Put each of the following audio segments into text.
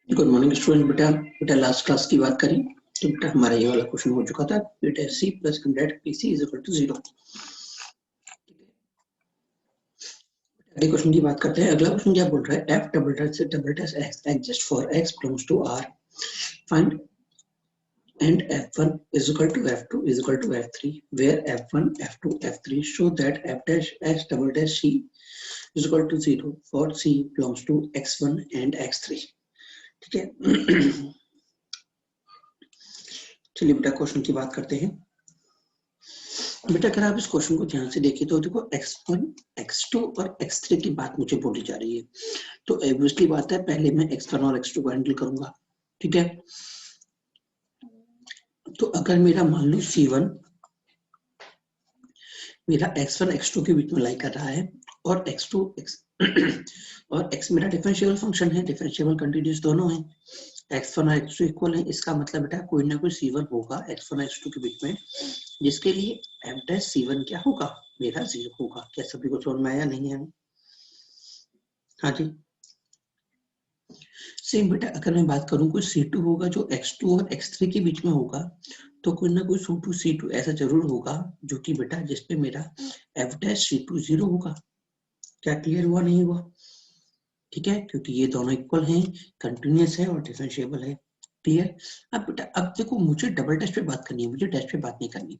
Good morning student. बेटा last class की बात करें तो बेटा हमारा ये वाला क्वेश्चन हो चुका था। बेटा c plus 100 pc is equal to 0। अगले क्वेश्चन की बात करते हैं। अगला क्वेश्चन क्या बोल रहा है, f double dash x exist for x belongs to r, find and f1 is equal to f2 is equal to f3 where f1 f2 f3 show that f dash x double dash c is equal to 0 for c belongs to x1 and x3। ठीक है। चलिए बेटा question की बात करते हैं। बेटा अगर आप इस क्वेश्चन को ध्यान से देखें तो देखो x1, x2 और x3 की बात मुझे बोली जा रही है, तो ऑब्वियसली बात है पहले मैं x1 और x2 को हैंडल करूंगा। ठीक है, तो अगर मेरा मान लो c1 मेरा x1 x2 के बीच में लाई कर रहा है और x2 और x मेरा डिफरेंशियल फंक्शन है, डिफरेंशियल कंटीन्यूअस दोनों हैं, x1 और x2 इक्वल है, इसका मतलब बेटा कोई ना कोई c1 होगा x1 और x2 के बीच में, जिसके लिए f डैश c1 क्या होगा, मेरा 0 होगा। क्या सभी को समझ में आया नहीं है? हाँ जी। सेम बेटा अगर मैं बात करूं कोई c2 होगा जो x2 और x3 के बीच में होगा, तो कोई ना कोई c2 ऐसा जरूर होगा जो कि बेटा जिसपे मेरा f डैश c2 0 होगा। क्या क्लियर हुआ नहीं हुआ? ठीक है, क्योंकि ये दोनों इक्वल हैं, कंटिन्यूअस है और डिफरेंशिएबल है। क्लियर? अब बेटा अब देखो मुझे डबल डैश पे बात करनी है, मुझे डैश पे बात नहीं करनी।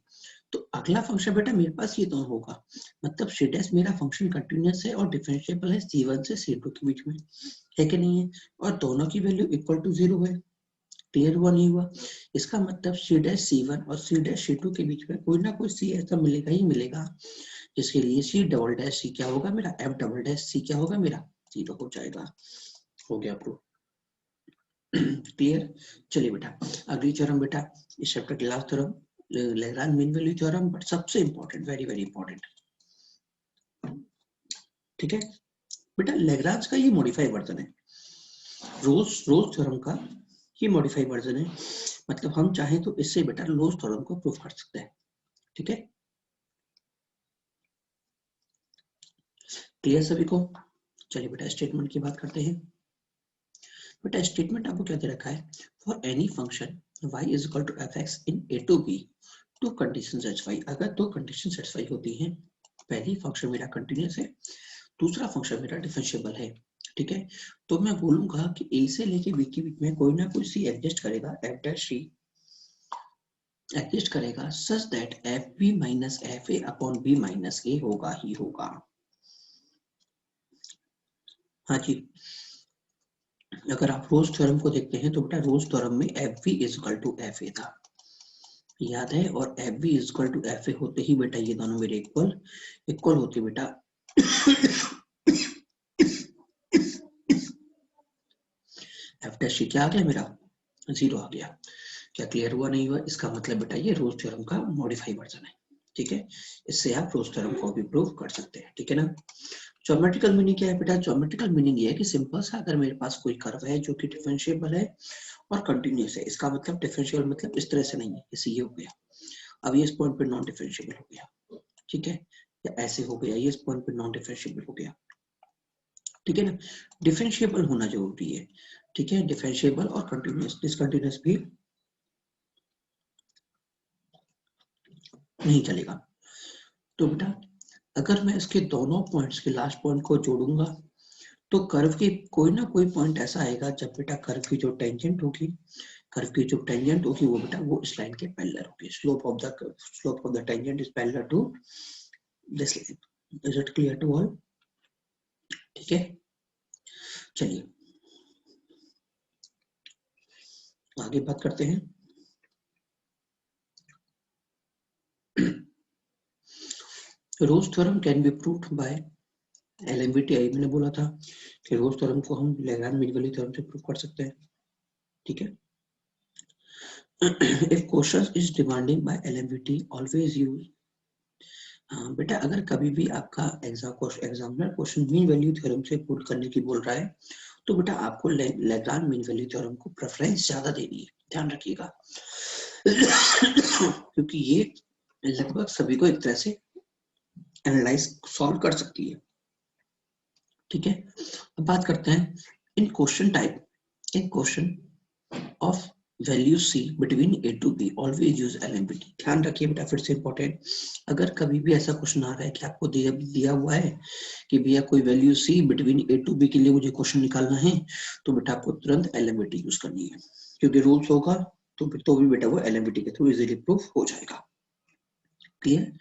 तो अगला फंक्शन बेटा मेरे पास ये दोनों होगा, मतलब सी डैश मेरा फंक्शन कंटिन्यूअस है और डिफरेंशिएबल है c1 से c2 के बीच में, है कि नहीं है? और दोनों की वैल्यू इक्वल टू 0 है। क्लियर हुआ नहीं हुआ? इसका मतलब सी डैश c1 और सी डैश c2 के बीच में कोई ना कोई c ऐसा मिलेगा ही मिलेगा, जिसके लिए सी डबल डैश सी क्या होगा मेरा, एफ डबल डैश सी क्या होगा मेरा, 0 हो जाएगा। हो गया प्रूफ। क्लियर? चलिए बेटा अगली थ्योरम, बेटा इस चैप्टर की last theorem, Lagrange mean value theorem, but सबसे इंपॉर्टेंट, वेरी वेरी इंपॉर्टेंट। ठीक है बेटा, लैग्रांज का ये मॉडिफाई वर्जन है, रोज थ्योरम का ये मॉडिफाई वर्जन है, मतलब हम चाहें तो इससे बेटा रोज थ्योरम को प्रूव कर सकते हैं। ठीक है, क्लियर सभी को? चलिए बेटा स्टेटमेंट की बात करते हैं। बेटा स्टेटमेंट आपको क्या दे रखा है, for any function y is equal to F X in A to B two condition satisfy, अगर दो कंडीशन सेटिस्फाई होती हैं, पहली फंक्शन मेरा कंटिन्यूअस है, दूसरा फंक्शन मेरा डिफरेंशिएबल है। ठीक है, तो मैं बोलूंगा कि a से लेके b के बीच में कोई ना कोई c एडजस्ट करेगा, f डैश c एडजस्ट करेगा such that F B minus F A upon B minus A होगा ही होगा। हाँ जी, अगर आप रोज थ्योरम को देखते हैं तो बेटा रोज थ्योरम में F B is equal to F A था, याद है, और F B is equal to F A होते ही बेटा ये दोनों मेरे इक्वल होते बेटा एफ डैश क्या आ गया मेरा, 0 आ गया। क्या क्लियर हुआ नहीं हुआ? इसका मतलब बेटा ये रोज थ्योरम का मॉडिफाई वर्जन है। ठीक है, इससे आप रोज थ्योरम को भी प्रूव कर सकते हैं। ठीक है ना? ज्योमेट्रिकल मीनिंग क्या है बेटा? ज्योमेट्रिकल मीनिंग ये है कि सिंपल सा अगर मेरे पास कोई कर्व है जो कि डिफरेंशिएबल है और कंटिन्यूअस है, इसका मतलब डिफरेंशिएबल मतलब इस तरह से नहीं है, जैसे ये हो गया, अब ये इस पॉइंट पे नॉन डिफरेंशिएबल हो गया। ठीक है, या ऐसे हो गया, ये इस पॉइंट पे नॉन डिफरेंशिएबल हो गया। ठीक है ना? डिफरेंशिएबल होना जरूरी है। ठीक है, डिफरेंशिएबल और कंटिन्यूअस, डिसकंटिन्यूअस भी नहीं चलेगा। तो बेटा अगर मैं इसके दोनों पॉइंट्स के लास्ट पॉइंट को जोड़ूंगा तो कर्व की कोई ना कोई पॉइंट ऐसा आएगा जब बेटा कर्व की जो टेंजेंट होगी, कर्व की जो टेंजेंट होगी वो बेटा वो इस लाइन के पैरेलल होगी। Slope of the tangent is parallel to this line. Is it clear to all? ठीक है, चलिए आगे बात करते हैं। Rolle's theorem can be proved by LMVT. मैंने बोला था कि रोज थ्योरम को हम लैग्रांज मीन वैल्यू थ्योरम से प्रूव कर सकते हैं। ठीक है, if question is demanding by LMVT always use, बेटा अगर कभी भी आपका examiner question mean value theorem से प्रूव करने की बोल रहा है तो बेटा आपको लैग्रांज मीन वैल्यू थ्योरम को प्रेफरेंस ज्यादा देनी है, ध्यान रखिएगा। क्योंकि ये लगभग सभी को एक तरह से एनालाइज सॉल्व कर सकती है। ठीक है, अब बात करते हैं इन क्वेश्चन टाइप एक question of value C between A to B always use LMVT. ध्यान रखिए बेटा, फिर से इंपॉर्टेंट, अगर कभी भी ऐसा क्वेश्चन आ रहा है कि आपको दिया हुआ है कि भैया कोई value C between A to B के लिए मुझे क्वेश्चन निकालना है, तो बेटा आपको तुरंत एलएमबीटी यूज करनी है, क्योंकि रूल्स होगा तो भी बेटा वो एलएमबीटी के थ्रू इजीली प्रूफ हो जाएगा। क्लियर?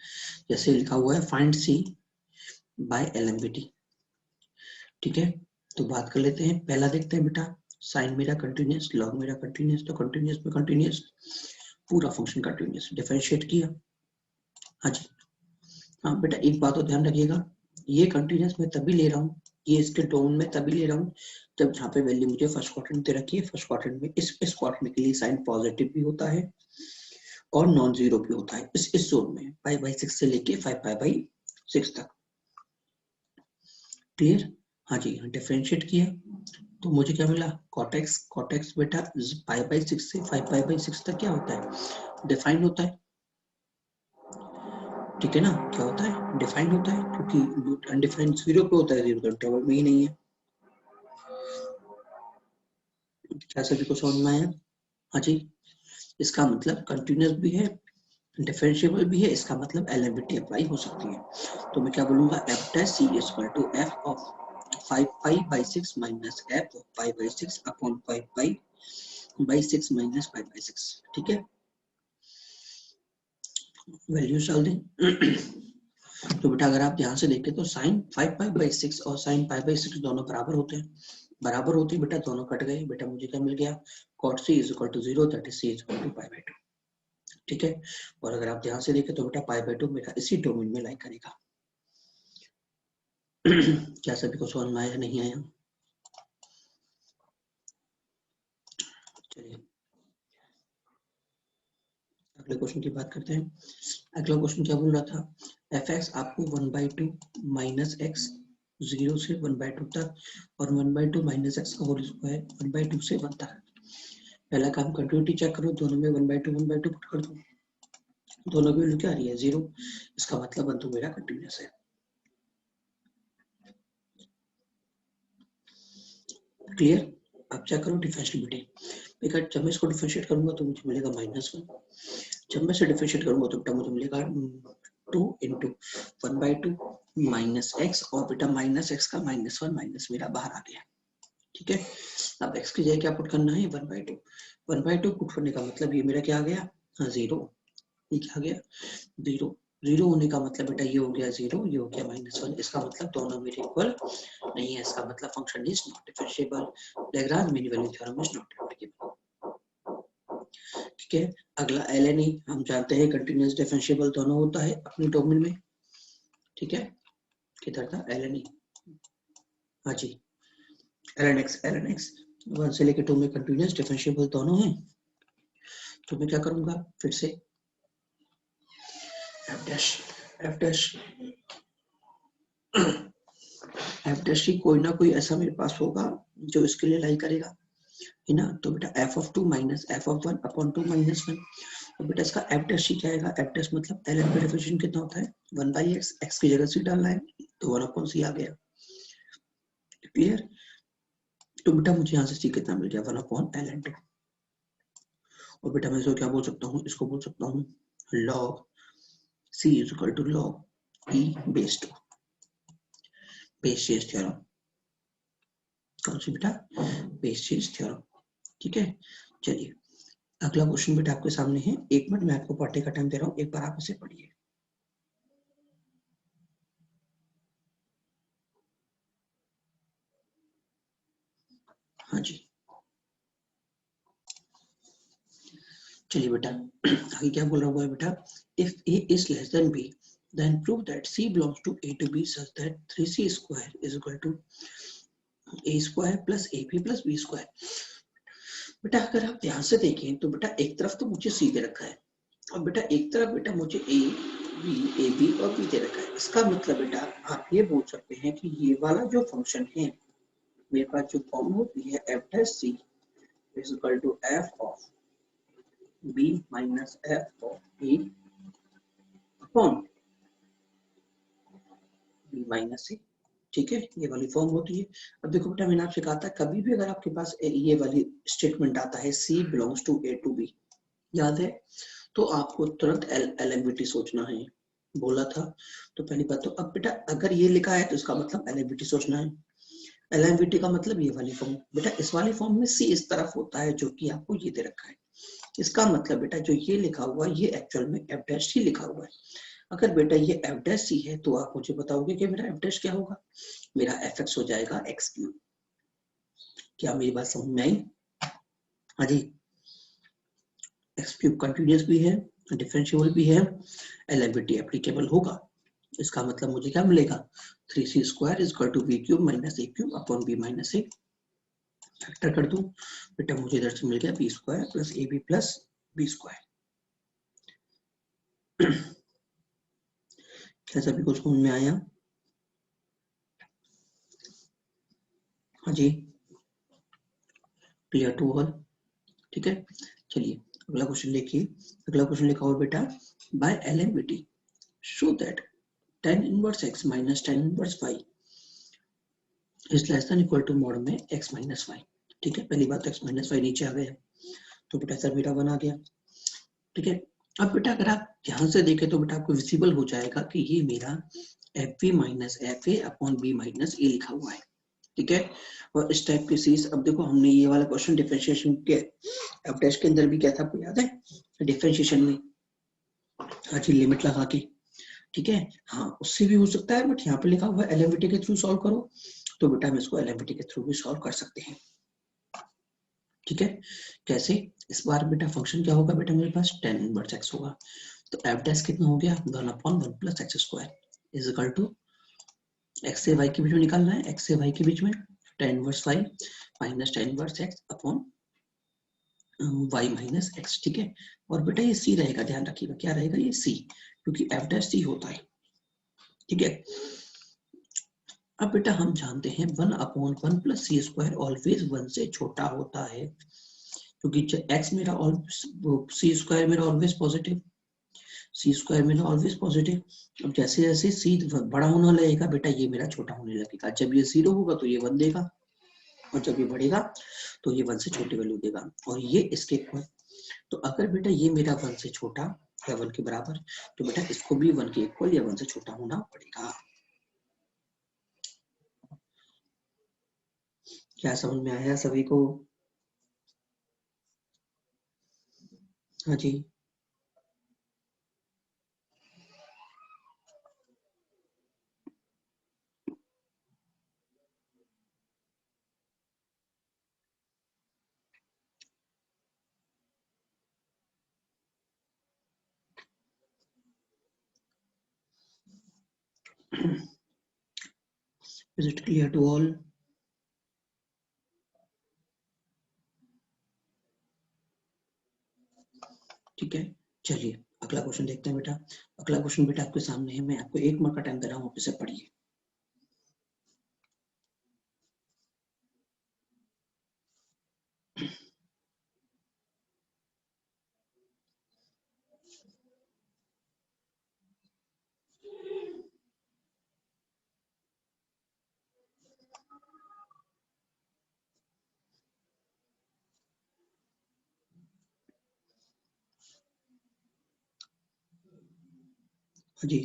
जैसे लिखा हुआ है फाइंड सी बाय एलएमबीटी। ठीक है, तो बात कर लेते हैं। पहला देखते हैं बेटा, साइन मेरा कंटिन्यूअस, लॉग मेरा कंटिन्यूअस, तो कंटिन्यूअस में कंटिन्यूअस, पूरा फंक्शन कंटिन्यूअस, डिफरेंशिएट किया। हाँ जी, हाँ बेटा एक बात तो ध्यान रखिएगा, ये कंटिन्यूअस मैं तभी ले रहा हूँ, ये इसके डोमेन में तभी ले रहा हूँ जब जहाँ पे वैल्यू मुझे फर्स्ट क्वाड्रेंट दे रखी है। फर्स्ट क्वाड्रेंट में इस क्वाड्रेंट के लिए साइन पॉजिटिव भी होता है और नॉन जीरो भी होता है इस जोन में, पाई/6 से लेके 5π/6 तक। क्लियर? हाँ जी, डिफरेंशिएट किया तो मुझे क्या मिला, कॉटेक्स बेटा पाई/6 से 5π/6 तक क्या होता है, डिफाइन होता है। ठीक है ना, क्या होता है, डिफाइन होता है, क्योंकि अनडिफाइंड जीरो पे होता है, जीरो तो इंटरवल में ही नहीं है। क्या सभी को समझ में आया? हाँ जी, इसका मतलब कंटिन्यूअस भी है, डिफरेंशिएबल भी है, इसका मतलब एलएमबीटी अप्लाई हो सकती है। तो मैं क्या बोलूंगा, F dash C is equal to F of 5π/6 minus F of π/6 upon 5π/6 minus 5/6। ठीक है, वैल्यू डाल दें। तो बेटा अगर आप ध्यान से देखें तो साइन 5π/6 और साइन π/6 दोनों बराबर होते हैं, बराबर होते बेटा दोनों कट गए, बेटा मुझे क्या मिल गया, cot c is equal to 0, that is c is equal to π/2। ठीक है, और अगर आप ध्यान से देखें तो बेटा π/2 मेरा इसी डोमेन में लाई करेगा। क्या सभी को समझ में आया, नहीं आया? चलिए अगले क्वेश्चन की बात करते हैं। अगला क्वेश्चन क्या बोल रहा था, f(x) आपको 1/2 माइनस एक्स 0 से 1/2 तक और 1/2 माइनस एक्स का होल स्क्वायर 1/2 से 1 तक। पहला काम कंटिन्यूटी चेक करो, दोनों में 1/2 पुट कर दो, दोनों की वैल्यू क्या आ रही है, 0। इसका मतलब 1 तो मेरा कंटिन्यूअस है। क्लियर? अब चेक करो डिफरेंशिएबिलिटी। देखा, जब मैं इसको डिफरेंशिएट करूंगा तो मुझे मिलेगा -1, जब मैं इसे डिफरेंशिएट करूंगा तो बेटा मुझे मिलेगा 2 इंटू 1/2 माइनस एक्स, और बेटा माइनस एक्स का -1 माइनस मेरा बाहर आ गया। ठीक है, अब x की जगह क्या पुट करना है, 1/2। 1/2 पुट करने का मतलब ये मेरा क्या आ गया, 0। ये क्या आ गया, 0। 0 होने का मतलब बेटा ये हो गया 0, ये हो गया -1। इसका मतलब दोनों मेरे इक्वल नहीं है, इसका मतलब function is not differentiable, Lagrange mean value theorem is not applicable. ठीक है, अगला ln e, हम जानते हैं कंटीन्यूअस डिफरेंशिएबल दोनों होता है अपने डोमेन में। ठीक है, किधर था ln e, हाँ जी, ln x 1 से लेके 2 में कंटीन्यूअस डिफरेंशिएबल दोनों हैं। तो मैं क्या करूंगा, फिर से f डैश की कोई ना कोई ऐसा मेरे पास होगा जो इसके लिए लाई करेगा, है ना। तो बेटा f(2) minus f(1) upon 2 minus 1। तो बेटा इसका f डैश क्या आएगा, f डैश मतलब ln का डिफरेंशिएशन कितना होता है, 1/x, x की जगह c डालना है तो 1/c आ गया। क्लियर? तो बेटा मुझे यहाँ से c कितना मिल गया, 1/ln2। और बेटा मैं इसको क्या बोल सकता हूँ, इसको बोल सकता हूँ log c is equal to log e base 2, base change theorem. कौन सी बेटा, बेस चेंज थ्योरम। ठीक है, चलिए अगला क्वेश्चन बेटा आपके सामने है। 1 मिनट मैं आपको पढ़ने का टाइम दे रहा हूँ, एक बार आप इसे पढ़िए। हाँ जी, चलिए बेटा आगे क्या बोल रहा है बेटा, if a is less than b then prove that c belongs to a to b such that 3c square is equal to a square plus ab plus b square। बेटा अगर आप ध्यान से देखें तो बेटा एक तरफ तो मुझे c दे रखा है और बेटा एक तरफ बेटा मुझे a b और b दे रखा है। इसका मतलब बेटा आप ये बोल सकते हैं कि ये वाला जो फंक्शन है मेरे पास जो फॉर्म होती है f dash c is equal to f of b minus f of a upon b minus C. ठीक है, ये वाली फॉर्म होती है। अब देखो बेटा मैंने आपसे कहा था कभी भी अगर आपके पास ये वाली स्टेटमेंट आता है C belongs to A to B, याद है, तो आपको तुरंत LMVT सोचना है, बोला था। तो पहली बात तो अब बेटा अगर ये लिखा है तो इसका मतलब LMVT सोचना है। LMVT का मतलब ये वाली फॉर्म, बेटा इस वाली फॉर्म में C इस तरफ होता है जो कि आपको ये दे रखा है। इसका मतलब बेटा जो ये लिखा हुआ है ये एक्चुअल में F डैश ही लिखा हुआ है। अगर बेटा ये F डैश C है तो आप मुझे बताओगे कि मेरा F डैश क्या होगा, मेरा fx हो जाएगा x क्यूब। क्या मेरी बात समझ में आई? हाँ जी, x क्यूब कंटिन्यूअस भी है, डिफरेंशिएबल भी है, LMVT एप्लीकेबल होगा। इसका मतलब मुझे क्या मिलेगा, 3c square is equal to b cube minus a cube upon b minus a। Factor कर दूं बेटा, मुझे इधर से मिल गया b square plus ab plus b square. क्या सभी को समझ में आया? हाँ जी, क्लियर टू ऑल? ठीक है, चलिए अगला क्वेश्चन देखिए। अगला क्वेश्चन लिखा हुआ बेटा, by LMVT show that tan inverse x minus tan inverse y is less than equal to mod में x माइनस y। ठीक है, पहली बात x माइनस y नीचे आ गया तो बेटा सर मेरा बना गया। ठीक है, अब बेटा अगर आप ध्यान से देखें तो बेटा आपको विजिबल हो जाएगा कि ये मेरा F B minus F A upon B minus A लिखा हुआ है। ठीक है, और इस टाइप के सीज, अब देखो हमने ये वाला क्वेश्चन डिफरेंशिएशन के एफ डैश के अंदर भी क्या था, आपको याद है, डिफरेंशिएशन में आज लिमिट लगा के। ठीक है, हाँ उससे भी हो सकता है, बट यहाँ पे लिखा हुआ है LMVT के थ्रू सॉल्व करो, तो बेटा हम इसको LMVT के थ्रू भी सॉल्व कर सकते हैं। ठीक है, कैसे, इस बार बेटा फंक्शन क्या होगा बेटा, मेरे पास tan इनवर्स x होगा, तो f डैश कितना हो गया 1 upon 1 plus x square is equal to x से y के बीच में निकालना है, x से y के बीच में tan inverse y minus tan inverse x upon y minus x। ठीक है, और बेटा ये c रहेगा, ध्यान रखिएगा क्या रहेगा ये c, क्योंकि f डैश c होता है। ठीक है, अब बेटा हम जानते हैं 1 अपॉन 1 प्लस सी स्क्वायर ऑलवेज 1 से छोटा होता है, क्योंकि x मेरा सी स्क्वायर मेरा ऑलवेज पॉजिटिव, सी स्क्वायर मेरा ऑलवेज पॉजिटिव। अब जैसे जैसे सी बड़ा होना लगेगा बेटा ये मेरा छोटा होने लगेगा, जब ये 0 होगा तो ये 1 देगा, और जब ये बढ़ेगा तो ये 1 से छोटी वैल्यू देगा, और ये इसके इक्वल। तो अगर बेटा ये मेरा 1 से छोटा या 1 के बराबर, तो बेटा इसको भी 1 के इक्वल या 1 से छोटा होना पड़ेगा। क्या समझ में आया सभी को? हाँ जी, is it clear to all? ठीक है, चलिए अगला क्वेश्चन देखते हैं बेटा। अगला क्वेश्चन बेटा आपके सामने है, मैं आपको 1 मार्क का टाइम दे रहा हूँ, आप इसे पढ़िए। हाँ जी,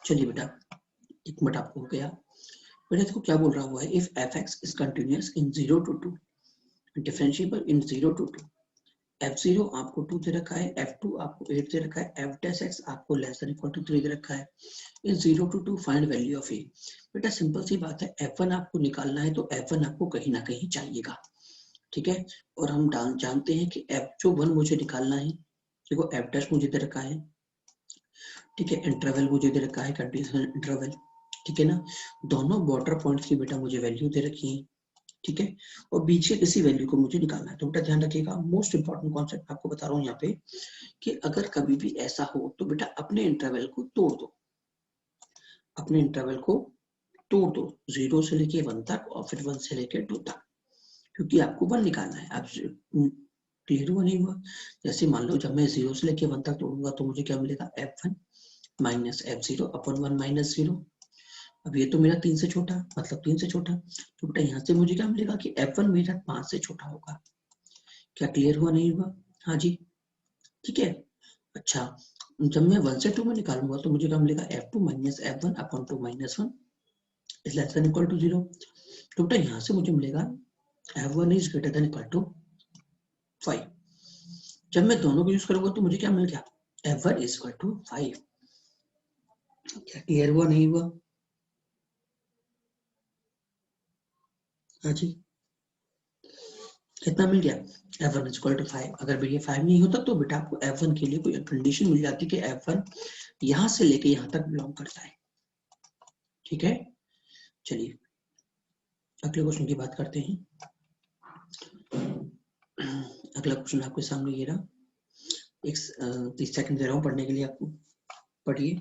चलिए बेटा एक मिनट आपको हो गया। बेटा इसको क्या बोल रहा हुआ है, if F x is continuous in 0 to 2, differentiable in 0 to 2, f0 आपको 2 दे रखा है, f2 आपको 8 दे रखा है, f डैश x आपको लेस देन इक्वल टू 3 दे रखा है, इन 0 to 2 find value of a। बेटा सिंपल सी बात है, f1 आपको निकालना है तो f1 आपको कहीं ना कहीं चाहिएगा। ठीक है, और हम जानते हैं कि f जो 1 मुझे निकालना है, देखो f डैश मुझे दे रखा है, ठीक है, इंटरवल मुझे दे रखा है कंडीशनल इंटरवल। ठीक है ना, दोनों बॉर्डर पॉइंट्स की बेटा मुझे वैल्यू दे रखी है। ठीक है, और बीच के किसी वैल्यू को मुझे निकालना है, तो बेटा ध्यान रखिएगा, मोस्ट इंपॉर्टेंट कॉन्सेप्ट आपको बता रहा हूँ यहाँ पे, कि अगर कभी भी ऐसा हो तो बेटा अपने इंटरवल को तोड़ दो। अपने इंटरवल को तोड़ दो 0 से लेके 1 तक और फिर 1 से लेके 2 तक, क्योंकि आपको 1 निकालना है। आप क्लियर हुआ नहीं हुआ? जैसे मान लो जब मैं 0 से लेके 1 तक तोड़ूंगा तो मुझे क्या मिलेगा, f1 minus f0 upon 1 minus 0। अब ये तो मेरा 3 से छोटा, मतलब 3 से छोटा, तो बेटा यहाँ से मुझे क्या मिलेगा कि f1 मेरा 5 से छोटा होगा। क्या क्लियर हुआ नहीं हुआ? हाँ जी, ठीक है। अच्छा, जब मैं 1 से 2 में निकालूंगा तो मुझे क्या मिलेगा, f2 minus f1 upon 2 minus 1 is less than equal to 0। तो बेटा यहाँ से मुझे मिलेगा f1 is greater than equal to 5। जब मैं दोनों को यूज करूंगा तो मुझे क्या मिल गया, f1 इज इक्वल टू 5। क्या क्लियर हुआ नहीं हुआ? हाँ जी, कितना मिल गया, f1 इज इक्वल टू 5। अगर ये 5 नहीं होता तो बेटा आपको f1 के लिए कोई कंडीशन मिल जाती कि f1 यहां से लेके यहां तक बिलोंग करता है। ठीक है, चलिए अगले क्वेश्चन की बात करते हैं। अगला क्वेश्चन आपके सामने ये रहा, एक 30 सेकंड दे रहा हूं पढ़ने के लिए आपको, पढ़िए।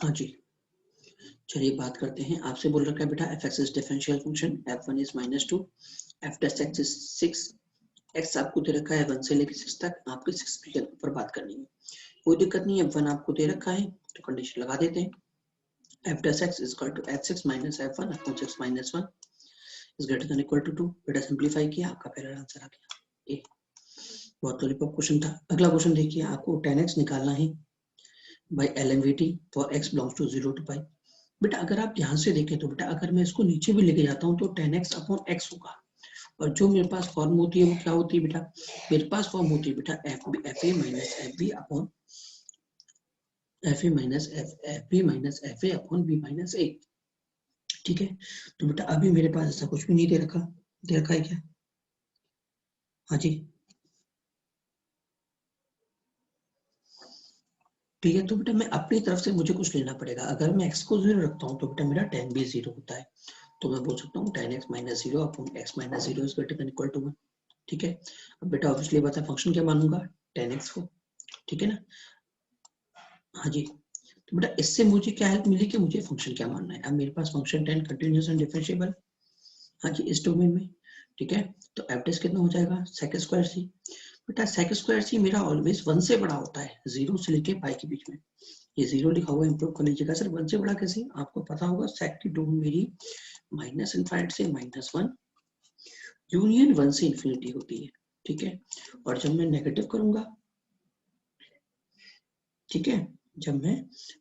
हाँ जी, चलिए बात करते हैं। आपसे बोल रखा है बेटा f x is differential function, f1 is -2, f test x is 6, x आपको दे रखा है 1 से लेकर 6 तक, आपके 6 के ऊपर बात करनी है। कोई दिक्कत नहीं है, f1 आपको दे रखा है तो कंडीशन लगा देते हैं। f test x is equal to f6 minus f1 upon 6 minus 1 is greater than equal to 2। बेटा सिंपलीफाई किया, आपका पहला आंसर आ गया ए। बहुत लॉलीपॉप क्वेश्चन था। अगला क्वेश्चन देखिए, आपको tan x निकालना है by LMVT for x belongs to 0 to pi. बेटा अगर आप ध्यान से देखें तो बेटा अगर मैं इसको नीचे भी लेके जाता हूँ तो tan x अपॉन x होगा, और जो मेरे पास फॉर्म होती है वो क्या होती है बेटा, मेरे पास फॉर्म होती है बेटा F A minus F B upon F A minus F B minus F A upon B minus A. ठीक है, तो बेटा अभी मेरे पास ऐसा कुछ भी नहीं दे रखा, दे रखा है क्या? हाँ जी, ठीक है, तो बेटा मैं अपनी तरफ से मुझे कुछ लेना पड़ेगा। अगर मैं x को 0 रखता हूँ तो बेटा मेरा tan भी 0 होता है, तो मैं बोल सकता हूँ tan x minus 0 upon x minus 0 is greater than equal to 1। ठीक है, अब बेटा ऑब्वियसली बात है, फंक्शन क्या मानूंगा, tan x को। ठीक है ना? हाँ जी, तो बेटा इससे मुझे क्या हेल्प मिली कि मुझे फंक्शन क्या मानना है। अब मेरे पास function tan continuous and differentiable, हाँ जी, इस डोमेन में। ठीक है, तो एफ टेस्ट कितना हो जाएगा, सेक स्क्वायर सी। बेटा सेक स्क्वायर सी मेरा ऑलवेज 1 से बड़ा होता है, 0 से लेके पाई के बीच में। ये 0 लिखा हुआ इंप्रूव कर लीजिएगा सर, 1 से बड़ा कैसे, आपको पता होगा सेक की डोमेन मेरी माइनस इनफाइनाइट से -1 यूनियन 1 से इंफिनिटी होती है। ठीक है, और जब मैं नेगेटिव करूंगा, ठीक है, जब मैं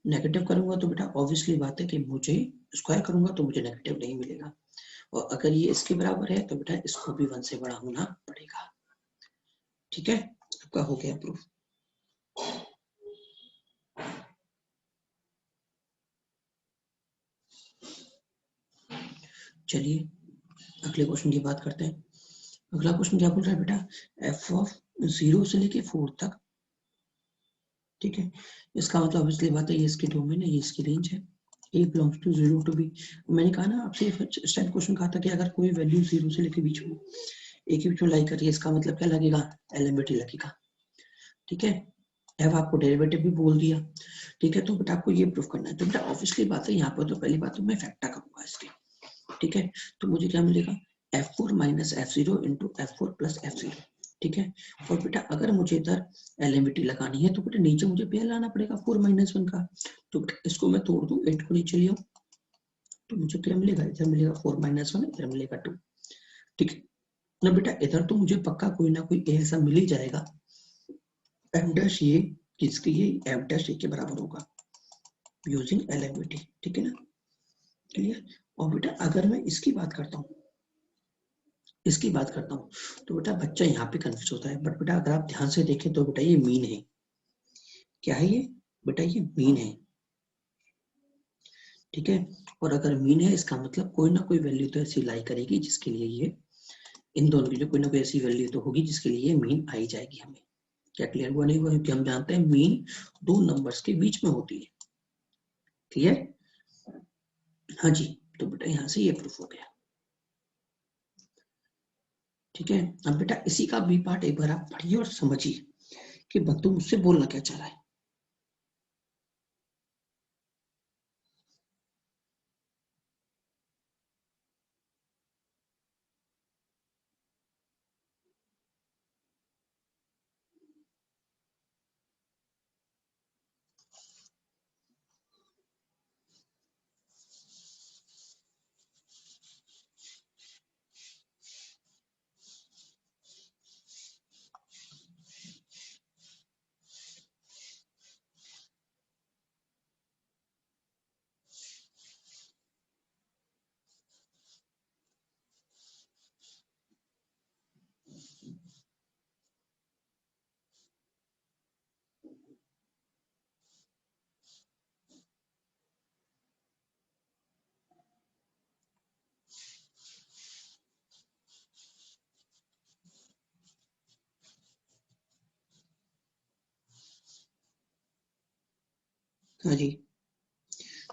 नेगेटिव करूंगा तो बेटा ऑब्वियसली बात है कि मुझे स्क्वायर करूंगा तो मुझे नेगेटिव नहीं मिलेगा, और अगर ये इसके बराबर है तो बेटा इसको भी 1 से बड़ा होना पड़ेगा। ठीक है, आपका हो गया प्रूफ। चलिए अगले क्वेश्चन की बात करते हैं। अगला क्वेश्चन क्या बोल रहा है बेटा, एफ ऑफ 0 से लेके 4 तक। ठीक है, इसका मतलब ऑब्वियसली बात है ये इसकी डोमेन है, ये इसकी रेंज है, a belongs to 0 to b। मैंने कहा ना आपसे इस टाइम क्वेश्चन कहा था कि अगर कोई वैल्यू 0 से लेके बीच में a के बीच में लाई कर रही है, इसका मतलब क्या लगेगा, एलएमबीटी लगेगा। ठीक है, एफ आपको डेरिवेटिव भी बोल दिया। ठीक है, तो बेटा आपको ये प्रूफ करना है, तो बेटा ऑब्वियसली बात है यहाँ पर तो पहली बात तो मैं फैक्टर करूंगा इसके। ठीक है, तो मुझे क्या मिलेगा, f4 minus f0 into f4 plus f0। ठीक है, और बेटा अगर मुझे इधर एलएमविटी लगानी है तो बेटा नीचे मुझे पेयर लाना पड़ेगा 4 माइनस 1 का, तो बेटा इसको मैं तोड़ दूं, 8 को नीचे ले आऊं तो मुझे क्या मिलेगा, इधर मिलेगा 4 माइनस 1, इधर मिलेगा 2। ठीक है ना बेटा, इधर तो मुझे पक्का कोई ना कोई ऐसा मिल ही जाएगा, एफ डैश ये किसकी, ये एफ डैश ए के बराबर होगा यूजिंग एलएमविटी। ठीक है ना, क्लियर। और बेटा अगर मैं इसकी बात करता हूँ, इसकी बात करता हूँ तो बेटा बच्चा यहाँ पे कंफ्यूज होता है, बट बेटा अगर आप ध्यान से देखें तो बेटा ये मीन है। क्या है ये बेटा, ये मीन है। ठीक है। और अगर मीन है इसका मतलब कोई ना कोई वैल्यू तो ऐसी लाई करेगी जिसके लिए ये, इन दोनों की जो कोई ना कोई ऐसी वैल्यू तो होगी जिसके लिए ये मीन आई जाएगी हमें। क्या क्लियर हुआ नहीं हुआ? क्योंकि हम जानते हैं मीन दो नंबर्स के बीच में होती है। क्लियर? हाँ जी, तो बेटा यहाँ से ये प्रूफ हो गया। ठीक है, अब बेटा इसी का बी पार्ट एक बार आप पढ़िए और समझिए कि बंतु मुझसे बोलना क्या चाह रहा है। हाँ जी,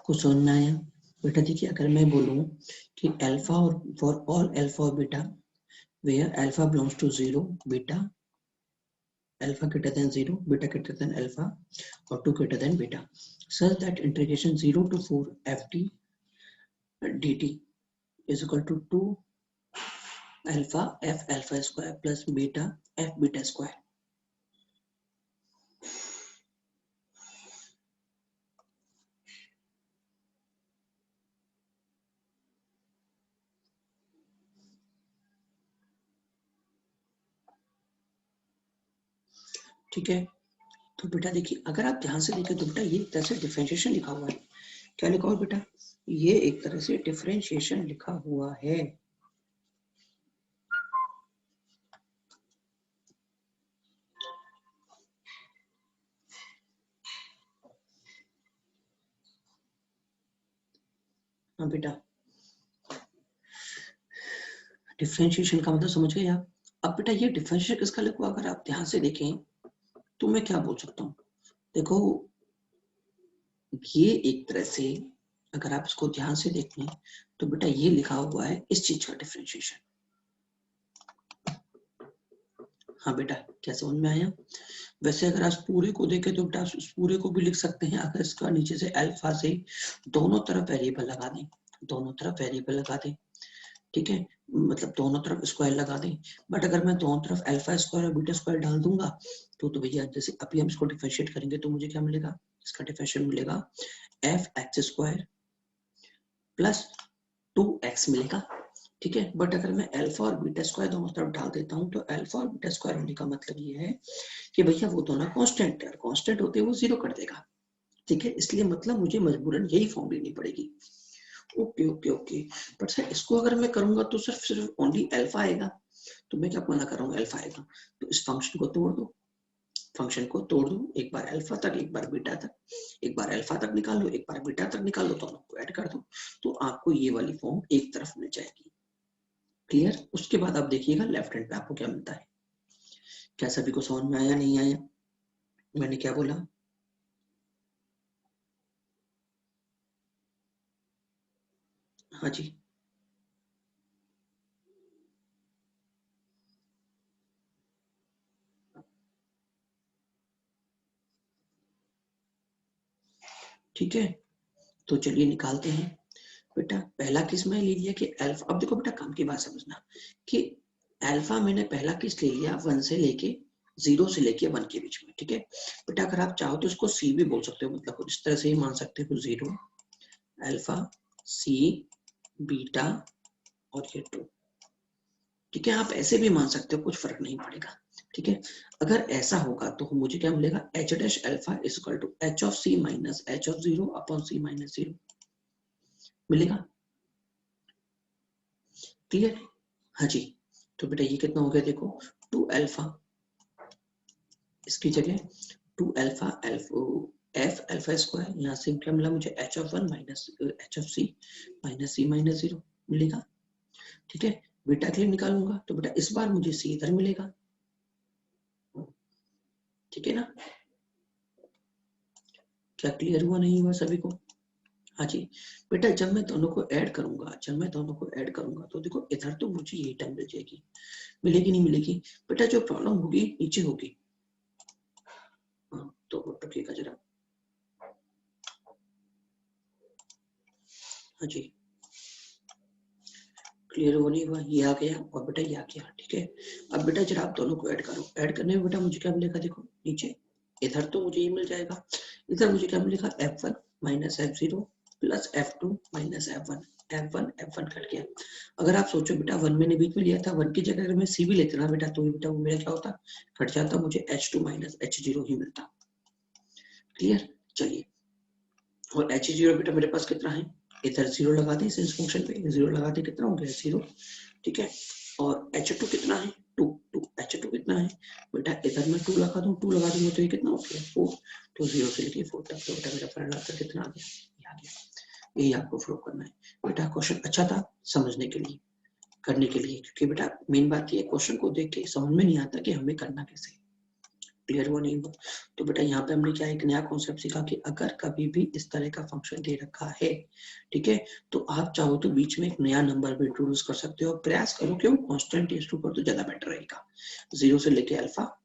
कुछ समझ में आया? बेटा देखिए, अगर मैं बोलूं कि अल्फा और फॉर ऑल अल्फा और beta where alpha belongs to 0, beta alpha greater than 0, beta greater than alpha, or 2 greater than beta, such that integration 0 to 4 ft dt is equal to 2 alpha f alpha square plus beta f beta square. ठीक है, तो बेटा देखिए, अगर आप ध्यान से देखें तो बेटा ये एक तरह से डिफरेंशिएशन लिखा हुआ है। क्या लिखा हुआ है बेटा? ये एक तरह से डिफरेंशिएशन लिखा हुआ है। हाँ बेटा, डिफरेंशिएशन का मतलब समझ गए आप? अब बेटा ये डिफरेंशिएशन किसका लिखा हुआ, अगर आप ध्यान से देखें तो मैं क्या बोल सकता हूँ? देखो, ये एक तरह से अगर आप इसको ध्यान से देखें तो बेटा ये लिखा हुआ है इस चीज का डिफरेंशिएशन। हाँ बेटा, क्या समझ में आया? वैसे अगर आप पूरे को देखें तो बेटा उस पूरे को भी लिख सकते हैं, अगर इसका नीचे से अल्फा से दोनों तरफ वेरिएबल लगा दें, दोनों तरफ वेरिएबल लगा दें, ठीक है, मतलब दोनों तरफ स्क्वायर लगा दें। बट अगर मैं दोनों तरफ अल्फा स्क्वायर और बीटा स्क्वायर डाल दूंगा तो भैया जैसे अभी हम इसको डिफरेंशिएट करेंगे तो मुझे क्या मिलेगा? इसका डिफरेंशिएट मिलेगा F x square plus 2x मिलेगा। ठीक है, बट अगर मैं अल्फा और बीटा स्क्वायर दोनों तरफ डाल देता हूँ तो अल्फा और बीटा स्क्वायर होने का मतलब ये है कि भैया वो दोनों कांस्टेंट है, कांस्टेंट होते वो जीरो कर देगा। ठीक है, इसलिए मतलब मुझे मजबूरन यही फॉर्म लेनी पड़ेगी। Okay okay okay, but sir इसको अगर मैं करूंगा तो सिर्फ सिर्फ ओनली अल्फा आएगा, तो मैं क्या मना कर रहा हूँ अल्फा आएगा, तो इस फंक्शन को तोड़ दो, फंक्शन को तोड़ दो, एक बार अल्फा तक एक बार बीटा तक, एक बार अल्फा तक निकाल लो एक बार बीटा तक निकाल लो, दोनों को ऐड कर दो तो आपको ये वाली फॉर्म एक तरफ मिल जाएगी। क्लियर? उसके बाद आप देखिएगा लेफ्ट हैंड पे आपको क्या मिलता है। क्या सभी को समझ में आया नहीं आया मैंने क्या बोला? हाँ जी, ठीक है, तो चलिए निकालते हैं। बेटा पहला केस मैं ले लिया कि अल्फा, अब देखो बेटा काम की बात समझना कि अल्फा मैंने पहला केस ले लिया 1 से लेके 0 से लेके 1 के बीच में। ठीक है बेटा, अगर आप चाहो तो इसको सी भी बोल सकते हो, मतलब इस तरह से ही मान सकते हो, 0 अल्फा सी बीटा और ये 2। ठीक है, आप ऐसे भी मान सकते हो, कुछ फर्क नहीं पड़ेगा। ठीक है, अगर ऐसा होगा तो मुझे क्या मिलेगा? H dash alpha is equal to h of c minus h of 0 upon c minus 0 मिलेगा। क्लियर? हाँ जी, तो बेटा ये कितना हो गया देखो, 2 अल्फा, इसकी जगह 2 अल्फा एफ अल्फा स्क्वायर, यहाँ से क्या मिला मुझे h of 1 minus h of c minus c minus 0 मिलेगा। ठीक है, बीटा के लिए निकालूंगा तो बेटा इस बार मुझे सी इधर मिलेगा। ठीक है ना, क्या क्लियर हुआ नहीं हुआ सभी को? हाँ जी बेटा, जब मैं दोनों को ऐड करूंगा तो देखो इधर तो मुझे ये टर्म मिल जाएगी, मिलेगी नहीं मिलेगी? बेटा जो प्रॉब्लम होगी नीचे होगी। हाँ, तो रखिएगा जरा। हाँ जी, क्लियर हो नहीं हुआ? ये आ गया और बेटा ये आ गया। ठीक है, अब बेटा जरा आप दोनों को ऐड करो। ऐड करने में बेटा मुझे क्या मिलेगा, देखो नीचे इधर तो मुझे ये मिल जाएगा, इधर मुझे क्या मिलेगा f1 minus f0 plus f2 minus f1। f1 cut गया। अगर आप सोचो बेटा 1 मैंने बीच में लिया था, 1 की जगह अगर मैं c भी लेते ना बेटा तो बेटा वो मेरा क्या होता, कट जाता, मुझे h2 माइनस h0 ही मिलता। क्लियर? चलिए, और h0 बेटा मेरे पास कितना है, इधर 0 लगा दें इस फंक्शन पे, 0 लगा दें, कितना हो गया 0। ठीक है, और h2 कितना है 2, h2 कितना है बेटा, इधर मैं 2 लगा दूं, 2 लगा दूंगा तो ये कितना हो गया 4, तो 0 से लेके 4 तक, तो बेटा मेरा फाइनल आंसर कितना आ गया, ये आ गया। यही आपको प्रूव करना है बेटा। क्वेश्चन अच्छा था समझने के लिए, करने के लिए, क्योंकि बेटा मेन बात ये क्वेश्चन को देख के समझ में नहीं आता कि हमें करना कैसे। क्लियर हुआ नहीं हुआ? तो बेटा यहाँ पे हमने क्या एक नया कॉन्सेप्ट सीखा कि अगर कभी भी इस तरह का फंक्शन दे रखा है, ठीक है, तो आप चाहो तो बीच में एक नया नंबर भी इंट्रोड्यूस कर सकते हो। प्रयास करो कि वो कांस्टेंट टेस्ट पर तो ज्यादा बेटर रहेगा, 0 से लेके अल्फा,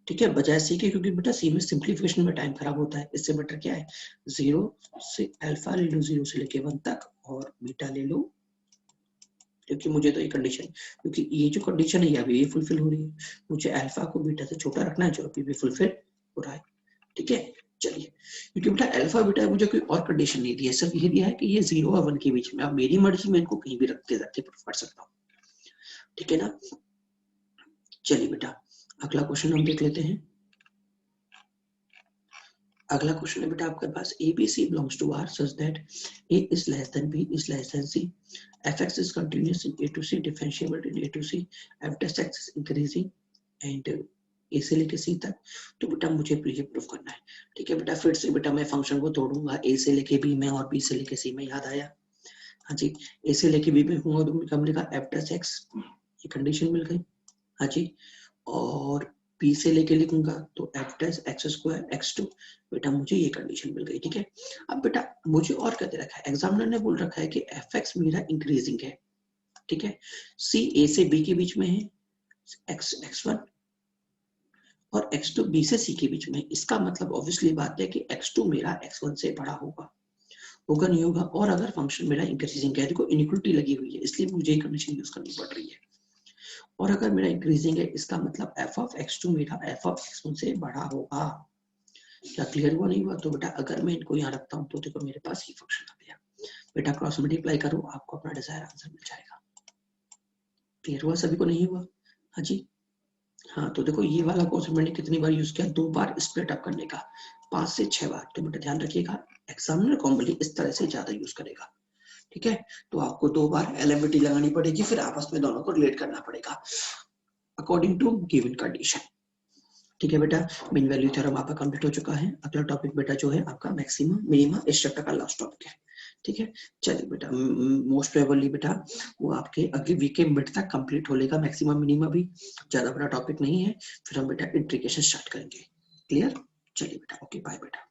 ठीक है, बजाय सी के, क्योंकि बेटा सी में सिंप्लीफिकेशन में टाइम खराब होता है। इससे बेटर क्या है, 0 से अल्फा ले लो, 0 से लेके 1 तक, और बीटा ले लो, क्योंकि मुझे तो ये कंडीशन, क्योंकि ये जो कंडीशन है ये अभी भी फुलफिल हो रही है, मुझे अल्फा को बीटा से छोटा रखना है जो अभी भी फुलफिल हो रहा है। ठीक है, चलिए, क्योंकि बेटा अल्फा बीटा मुझे कोई और कंडीशन नहीं दी है, सिर्फ ये दिया है कि ये 0 और 1 के बीच में, अब मेरी मर्जी में इनको कहीं भी रख के पढ़ सकता हूँ। ठीक है ना, चलिए बेटा अगला क्वेश्चन हम देख लेते हैं। अगला क्वेश्चन है बेटा आपके पास, ABC belongs to R such that A is less than B is less than C, fx is continuous in A to C, differentiable in A to C, f dash x is increasing and A से लेके C तक। तो बेटा मुझे ये proof करना है। ठीक है बेटा, फिर से बेटा मैं फंक्शन को तोड़ूंगा, A से लेके B में और B से लेके C में, याद आया? हाँ जी, A से लेके B में होगा तो क्या मिलेगा f dash x, ये कंडीशन मिल गई। हाँ जी, और P से लेके लिखूंगा तो f dash x square x2, बेटा मुझे ये कंडीशन मिल गई। ठीक है, अब बेटा मुझे और क्या दे रखा है, एग्जामिनर ने बोल रखा है कि fx मेरा इंक्रीजिंग है। ठीक है, C A से B के बीच में है, x1 और x2 B से C के बीच में, इसका मतलब ऑब्वियसली बात है कि x2 मेरा x1 से बड़ा होगा, होगा नहीं होगा? और अगर फंक्शन मेरा इंक्रीजिंग है, देखो इनइक्वालिटी लगी हुई है इसलिए मुझे ये कंडीशन यूज करनी पड़ रही है, और अगर मेरा इंक्रीजिंग है इसका मतलब f of x2 मेरा f of x1 से बड़ा होगा। क्या क्लियर हुआ नहीं हुआ? तो बेटा अगर मैं इनको यहाँ रखता हूँ तो देखो मेरे पास ये फंक्शन आ गया। बेटा क्रॉस मल्टीप्लाई करो, आपको अपना डिजायर आंसर मिल जाएगा। क्लियर हुआ सभी को? नहीं हुआ? हाँ जी, हाँ, तो देखो ये वाला कॉन्सेप्ट मैंने कितनी बार यूज किया, 2 बार स्प्लिट अप करने का, 5 से 6 बार। तो बेटा ध्यान रखिएगा, एग्जामिनर कॉमनली इस तरह से ज्यादा यूज करेगा। ठीक है, तो आपको 2 बार एलएमटीटी लगानी पड़ेगी, फिर आपस में दोनों को रिलेट करना पड़ेगा अकॉर्डिंग टू गिवन कंडीशन। ठीक है बेटा, मीन वैल्यू थ्योरम आपका कंप्लीट हो चुका है। अगला टॉपिक बेटा जो है आपका मैक्सिमम मिनिमम इस चैप्टर का लास्ट टॉपिक है। ठीक है, चलिए बेटा मोस्ट प्रोबेबली बेटा वो आपके अगले वीक के मिड तक कंप्लीट हो लेगा, मैक्सिमम मिनिमम भी ज्यादा बड़ा टॉपिक नहीं है। फिर हम बेटा इंट्रीगेशन स्टार्ट करेंगे। क्लियर? चलिए बेटा, ओके बाय बेटा।